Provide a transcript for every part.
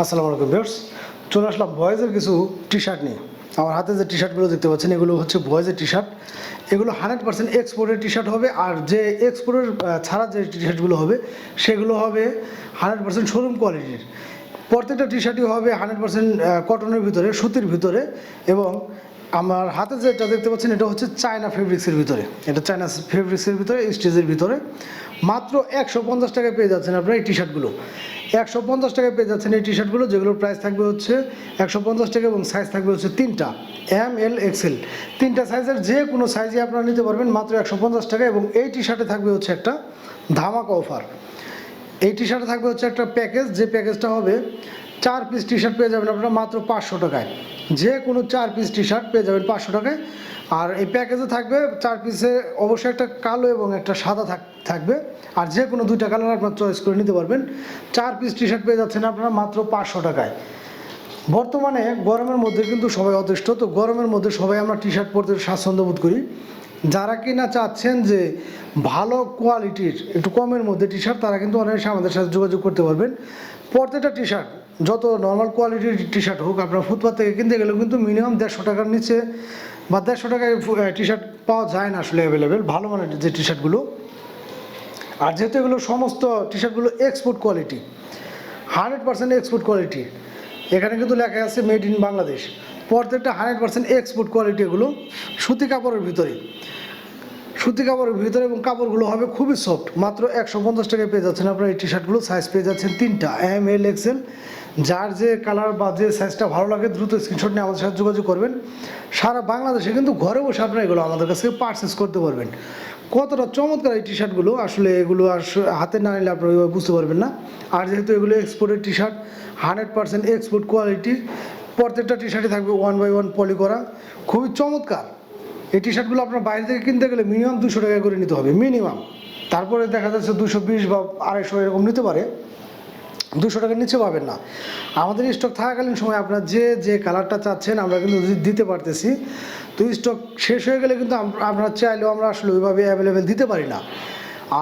আসসালামু আলাইকুম ভিউয়ার্স, চলে আসলাম বয়েজের কিছু টি শার্ট নিয়ে। আমার হাতে যে টি শার্টগুলো দেখতে পাচ্ছেন এগুলো হচ্ছে বয়েজের টি শার্ট। এগুলো 100% এক্সপোর্টের টি শার্ট হবে, আর যে এক্সপোর্টের ছাড়া যে টি শার্টগুলো হবে সেগুলো হবে 100% শোরুম কোয়ালিটির। প্রত্যেকটা টি শার্টই হবে 100% কটনের ভিতরে, সুতির ভিতরে। এবং আমার হাতে যেটা দেখতে পাচ্ছেন এটা হচ্ছে চায়না ফেব্রিক্সের ভিতরে, এটা চায়না ফেব্রিক্সের ভিতরে, স্টেজের ভিতরে। মাত্র 150 টাকায় পেয়ে যাচ্ছেন আপনারা এই টি শার্টগুলো। 150 টাকায় পেয়ে যাচ্ছেন এই টি শার্টগুলো, যেগুলোর প্রাইস থাকবে হচ্ছে 150 টাকা এবং সাইজ থাকবে হচ্ছে তিনটা, এম এল এক্সেল। তিনটা সাইজের যে কোনো সাইজে আপনারা নিতে পারবেন মাত্র 150 টাকা। এবং এই টি শার্টে থাকবে হচ্ছে একটা ধামাকা অফার। এই টি শার্টে থাকবে হচ্ছে একটা প্যাকেজ, যে প্যাকেজটা হবে 4 পিস টি শার্ট পেয়ে যাবেন আপনারা মাত্র 500 টাকায়। যে কোনো 4 পিস টি শার্ট পেয়ে যাবেন 500 টাকায়। আর এই প্যাকেজে থাকবে 4 পিসে অবশ্যই একটা কালো এবং একটা সাদা থাকবে। আর যে কোনো দুইটা কালার আপনার চয়েস করে নিতে পারবেন। 4 পিস টি শার্ট পেয়ে যাচ্ছেন আপনারা মাত্র 500 টাকায়। বর্তমানে গরমের মধ্যে কিন্তু সবাই অতিষ্ঠ, তো গরমের মধ্যে সবাই আমরা টি শার্ট পরতে স্বাচ্ছন্দ্য বোধ করি। যারা কিনা চাচ্ছেন যে ভালো কোয়ালিটির একটু কমের মধ্যে টি শার্ট, তারা কিন্তু অনেক আমাদের সাথে যোগাযোগ করতে পারবেন। প্রত্যেকটা টি শার্ট যত নর্মাল কোয়ালিটির টি শার্ট হোক, আপনার ফুটপাথ থেকে কিনতে গেলেও কিন্তু মিনিমাম 150 টাকার নিচে বা 150 টাকায় টি শার্ট পাওয়া যায় না আসলে অ্যাভেলেবেল, ভালো মানের যে টি শার্টগুলো। আর যেহেতু এগুলো সমস্ত টি শার্টগুলো এক্সপোর্ট কোয়ালিটি, 100% এক্সপোর্ট কোয়ালিটি, এখানে কিন্তু লেখা আছে মেড ইন বাংলাদেশ। প্রত্যেকটা 100% এক্সপোর্ট কোয়ালিটি। এগুলো সুতি কাপড়ের ভিতরে, সুতি কাপড়ের ভিতরে, এবং কাপড়গুলো হবে খুবই সফট। মাত্র 150 টাকায় পেয়ে যাচ্ছেন আপনারা এই টি শার্টগুলো। সাইজ পেয়ে যাচ্ছেন তিনটা, এম এল এক্সেল। যার যে কালার বা যে সাইজটা ভালো লাগে দ্রুত স্ক্রিনশট নিয়ে আমাদের সাথে যোগাযোগ করবেন। সারা বাংলাদেশে কিন্তু ঘরে বসে আপনারা এগুলো আমাদের কাছে পারচেস করতে পারবেন। কতটা চমৎকার এই টি শার্টগুলো, আসলে এগুলো আর হাতে না নিলে আপনারা বুঝতে পারবেন না। আর যেহেতু এগুলো এক্সপোর্টের টি শার্ট, 100% এক্সপোর্ট কোয়ালিটি, প্রত্যেকটা টি শার্টে থাকবে 1 বাই 1 পলি করা, খুবই চমৎকার। এই টি শার্টগুলো আপনার বাইরে থেকে কিনতে গেলে মিনিমাম 200 টাকা করে নিতে হবে, মিনিমাম। তারপরে দেখা যাচ্ছে 220 বা 250 এরকম নিতে পারে, 200 টাকার নিচে পাবেন না। আমাদের স্টক থাকাকালীন সময় আপনার যে কালারটা চাচ্ছেন আমরা কিন্তু দিতে পারতেছি। তো স্টক শেষ হয়ে গেলে কিন্তু আমরা চাইলেও আমরা আসলে ওইভাবে অ্যাভেলেবেল দিতে পারি না।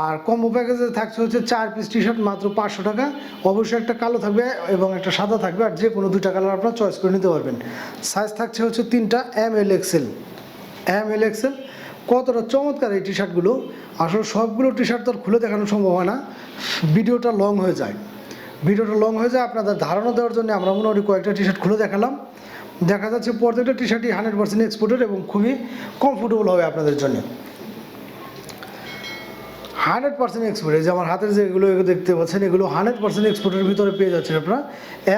আর কম্বো প্যাকেজে থাকছে হচ্ছে 4 পিস টি শার্ট মাত্র 500 টাকা। অবশ্যই একটা কালো থাকবে এবং একটা সাদা থাকবে, আর যে কোনো দুইটা কালার আপনারা চয়েস করে নিতে পারবেন। সাইজ থাকছে হচ্ছে তিনটা, M L XL. M L XL. কতটা চমৎকার এই টি শার্টগুলো। আসলে সবগুলো টি শার্ট তো আর খুলে দেখানো সম্ভব হয় না, ভিডিওটা লং হয়ে যায়। আপনাদের ধারণা দেওয়ার জন্য আমরা মোটামুটি কয়েকটা টি শার্ট খুলে দেখালাম। দেখা যাচ্ছে প্রত্যেকটা টি শার্টই 100% এক্সপোর্টেড এবং খুবই কমফোর্টেবল হবে আপনাদের জন্য। 100% এক্সপোর্টেড, যে আমার হাতের যেগুলো দেখতে পাচ্ছেন এগুলো 100% এক্সপোর্টের ভিতরে পেয়ে যাচ্ছেন আপনারা।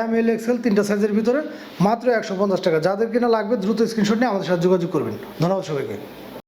এম এল এক্সেল তিনটা সাইজের ভিতরে মাত্র 150 টাকা। যাদের কিনা লাগবে দ্রুত স্ক্রিনশট নিয়ে আমাদের সাথে যোগাযোগ করবেন। ধন্যবাদ সবাইকে।